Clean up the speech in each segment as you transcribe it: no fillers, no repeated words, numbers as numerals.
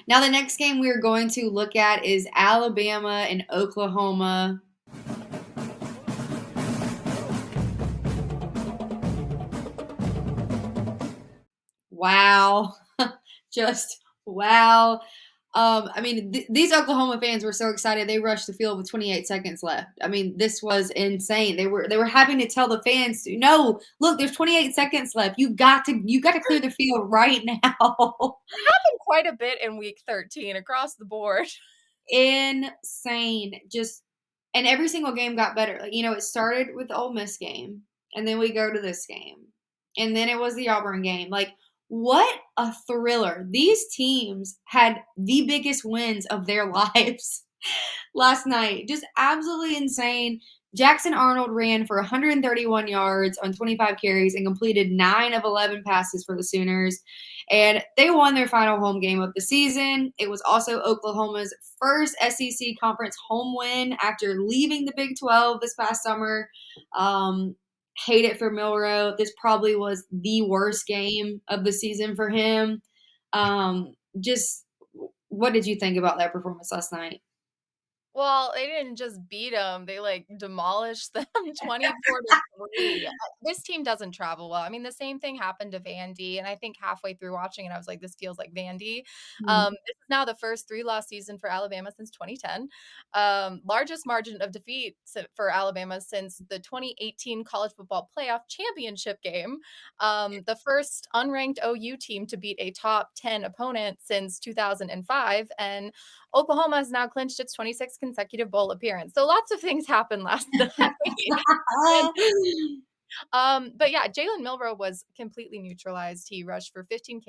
Now, the next game we're going to look at is Alabama and Oklahoma. Wow. Just wow. I mean, these Oklahoma fans were so excited they rushed the field with 28 seconds left. I mean, this was insane. They were having to tell the fans, no, look, there's 28 seconds left. You got to clear the field right now. Happened quite a bit in week 13 across the board. Insane. Just and every single game got better. Like, it started with the Ole Miss game, and then we go to this game, and then it was the Auburn game. Like, what a thriller! These teams had the biggest wins of their lives last night. Just absolutely insane. Jackson Arnold ran for 131 yards on 25 carries and completed 9 of 11 passes for the Sooners. And they won their final home game of the season. It was also Oklahoma's first SEC conference home win after leaving the Big 12 this past summer. Hate it for Milroe. This probably was the worst game of the season for him. Just what did you think about that performance last night? Well, they didn't just beat them; they, demolished them 24-3. This team doesn't travel well. I mean, the same thing happened to Vandy, and I think halfway through watching it, I was like, "This feels like Vandy." This is now the first three-loss season for Alabama since 2010. Largest margin of defeat for Alabama since the 2018 College Football Playoff Championship game. The first unranked OU team to beat a top 10 opponent since 2005, and Oklahoma has now clinched its 26th consecutive bowl appearance. So lots of things happened last night. But yeah, Jalen Milroe was completely neutralized. He rushed for 15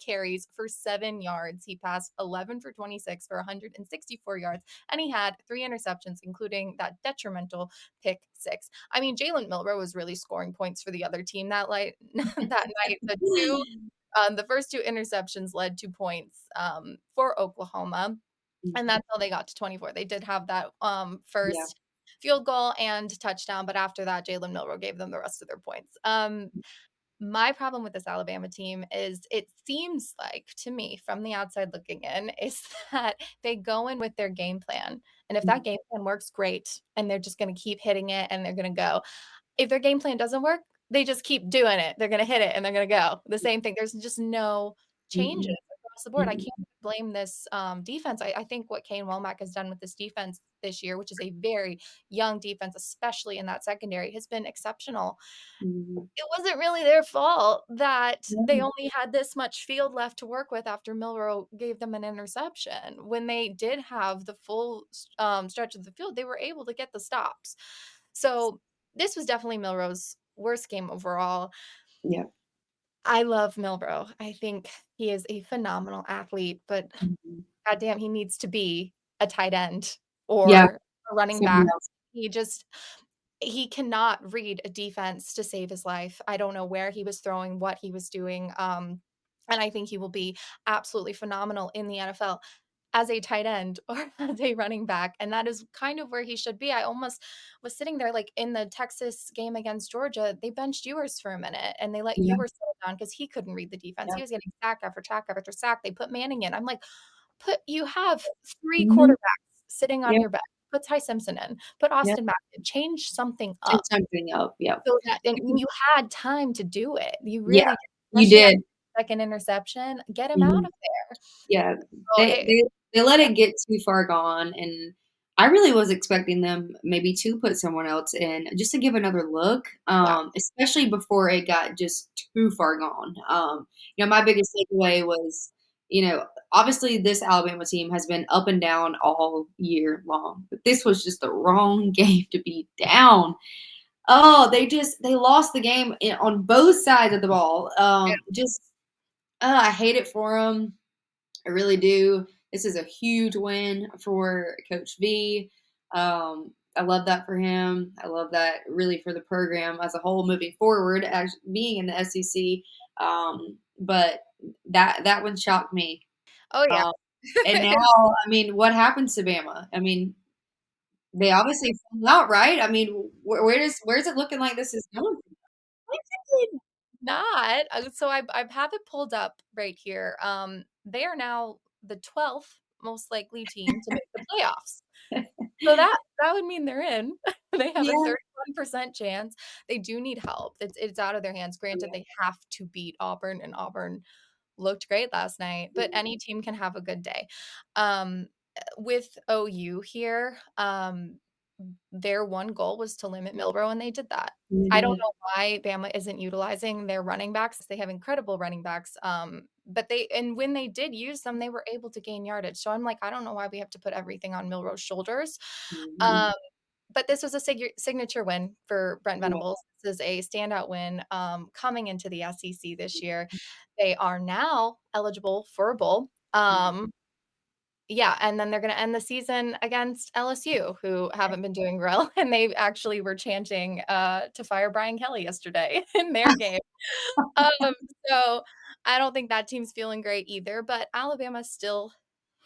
carries for 7 yards. He passed 11 for 26 for 164 yards, and he had 3 interceptions, including that detrimental pick 6. I mean, Jalen Milroe was really scoring points for the other team that night. The first 2 interceptions led to points for Oklahoma. And that's how they got to 24. They did have that Yeah. first field goal and touchdown, but after that, Jalen Milroe gave them the rest of their points. My problem with this Alabama team is it seems like to me from the outside looking in is that they go in with their game plan. And if that game plan works, great. And they're just going to keep hitting it and they're going to go. If their game plan doesn't work, they just keep doing it. They're going to hit it and they're going to go. The same thing. There's just no changes Mhm. across the board. I Mhm. can't blame this defense. I think what Kane Womack has done with this defense this year, which is a very young defense, especially in that secondary, has been exceptional. Mhm. It wasn't really their fault that they Yeah. only had this much field left to work with after Milroe gave them an interception. When they did have the full stretch of the field, they were able to get the stops. So this was definitely Milroe's worst game overall. Yeah. I love Milroe. I think he is a phenomenal athlete, but Mhm. goddamn, he needs to be a tight end Yeah. or a running Something back. else. He just he cannot read a defense to save his life. I don't know where he was throwing, what he was doing. And I think he will be absolutely phenomenal in the NFL as a tight end or as a running back. And that is kind of where he should be. I almost was sitting there like in the Texas game against Georgia, they benched Ewers for a minute and they let Yeah. Ewers settle down because he couldn't read the defense. Yeah. He was getting sack after sack after sack. They put Manning in. I'm like, you have 3 Mhm. quarterbacks sitting on Yeah. your bench. Put Ty Simpson in, put Yeah. Austin Mack in, change something Change up something up. Yeah. so that and you had time to do it. You Yeah. really did, You especially did. after the second interception, get him out Mhm. of there. Yeah, So they it they they let yeah, it get too far gone, and I really was expecting them maybe to put someone else in just to give another look, yeah, especially before it got just too far gone. My biggest takeaway was, obviously this Alabama team has been up and down all year long, but this was just the wrong game to be down. Oh, they lost the game on both sides of the ball. yeah. Just I hate it for them. I really do. This is a huge win for Coach V. I love that for him. I love that really for the program as a whole moving forward as being in the SEC. But that one shocked me. Oh, yeah. Um, and now, I mean, what happens to Bama? I mean, they obviously fell out, right? I mean, where's it looking like this is going? Not. So I have it pulled up right here. They are now the 12th most likely team to make the playoffs. So that would mean they're in. They have a Yeah. 31% chance. They do need help. It's out of their hands. Granted, Yeah. they have to beat Auburn, and Auburn looked great last night, but any team can have a good day. With OU here, their one goal was to limit Milrow, and they did that. They I don't did. know why Bama isn't utilizing their running backs. They have incredible running backs. But when they did use them, they were able to gain yardage. So I'm like, I don't know why we have to put everything on Milrow's shoulders. Mhm. Um, but this was a signature win for Brent Yeah. Venables. This is a standout win coming into the SEC this year. They are now eligible for a bowl. Yeah, and then they're gonna end the season against LSU, who haven't been doing well, and they actually were chanting, to fire Brian Kelly yesterday in their game. Um, so I don't think that team's feeling great either, but Alabama still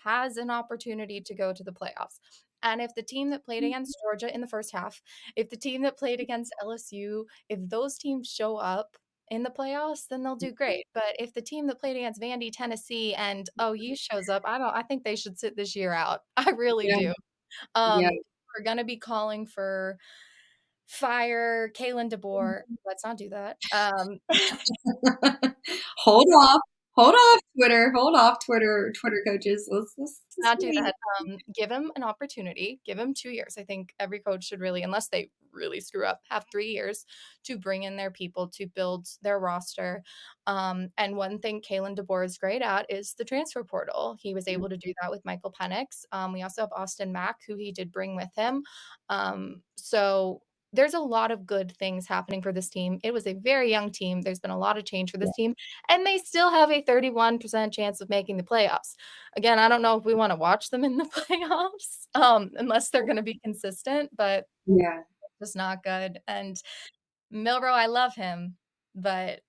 has an opportunity to go to the playoffs. And if the team that played against Georgia in the first half, if the team that played against LSU, if those teams show up in the playoffs, then they'll do great. But if the team that played against Vandy, Tennessee, and OU shows up, I think they should sit this year out. I really Yeah. do. Yeah. We're gonna be calling for fire Kalen DeBoer. Let's not do that. Hold off. Hold off, Twitter. Hold off, Twitter coaches. Let's just Not do wait. that. Give him an opportunity. Give him 2 years. I think every coach should really, unless they really screw up, have 3 years to bring in their people to build their roster. And one thing Kalen DeBoer is great at is the transfer portal. He was able to do that with Michael Penix. We also have Austin Mack, who he did bring with him. So there's a lot of good things happening for this team. It was a very young team. There's been a lot of change for Yeah. this team, and they still have a 31% chance of making the playoffs. Again, I don't know if we wanna watch them in the playoffs, unless they're gonna be consistent, but Yeah. just not good, and Milrow, I love him, but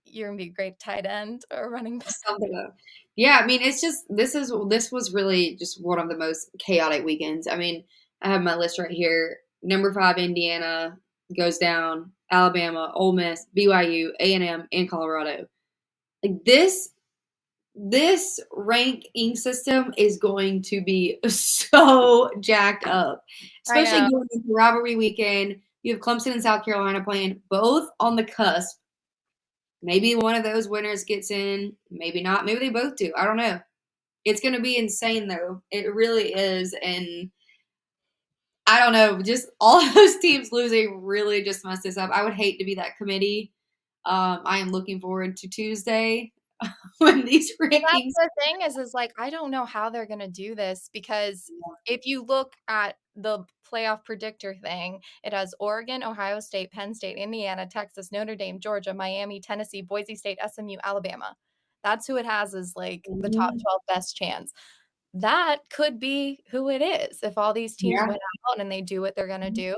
you're gonna be a great tight end or running back. Something up. Yeah, I mean, it's just this was really just one of the most chaotic weekends. I mean, I have my list right here. Number 5, Indiana goes down. Alabama, Ole Miss, BYU, A&M, and Colorado. Like this ranking system is going to be so jacked up, I especially know. going into rivalry weekend. You have Clemson and South Carolina playing both on the cusp. Maybe one of those winners gets in, maybe not. Maybe they both do. I don't know. It's going to be insane, though. It really is. And I don't know. Just all of those teams losing really just messed this up. I would hate to be that committee. I am looking forward to Tuesday when these Well, that's rankings. the thing is like, I don't know how they're gonna do this because if you look at the playoff predictor thing, it has Oregon, Ohio State, Penn State, Indiana, Texas, Notre Dame, Georgia, Miami, Tennessee, Boise State, SMU, Alabama. That's who it has as, like, the top Mhm. 12 best chance. That could be who it is if all these teams Yeah. win out and they do what they're gonna do.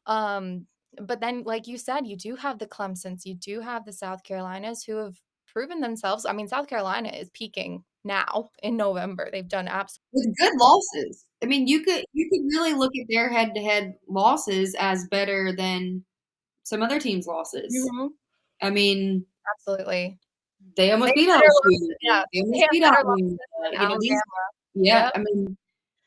Um, but then, like you said, you do have the Clemsons, you do have the South Carolinas who have proven themselves. I mean, South Carolina is peaking now in November. They've done absolutely. With good losses. I mean, you could really look at their head-to-head losses as better than some other teams' losses. Mhm, I mean, absolutely. they They almost beat have better LSU. losses, yeah. They They almost have beat better Auburn. losses than You know, these Alabama. yeah, Yep. I mean,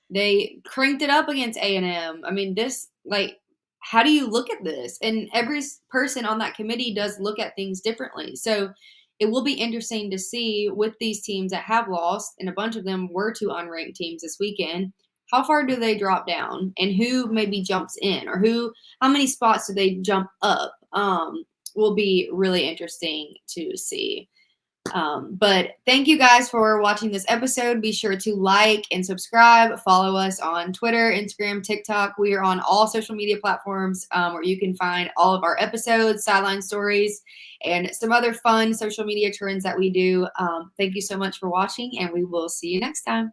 they cranked it up against A&M. I mean, this like, how do you look at this? And every person on that committee does look at things differently. So it will be interesting to see with these teams that have lost, and a bunch of them were to unranked teams this weekend. How far do they drop down, and who maybe jumps in, or how many spots do they jump up? Will be really interesting to see. But thank you guys for watching this episode. Be sure to like and subscribe. Follow us on Twitter, Instagram, TikTok. We are on all social media platforms where you can find all of our episodes, sideline stories, and some other fun social media trends that we do. Thank you so much for watching, and we will see you next time.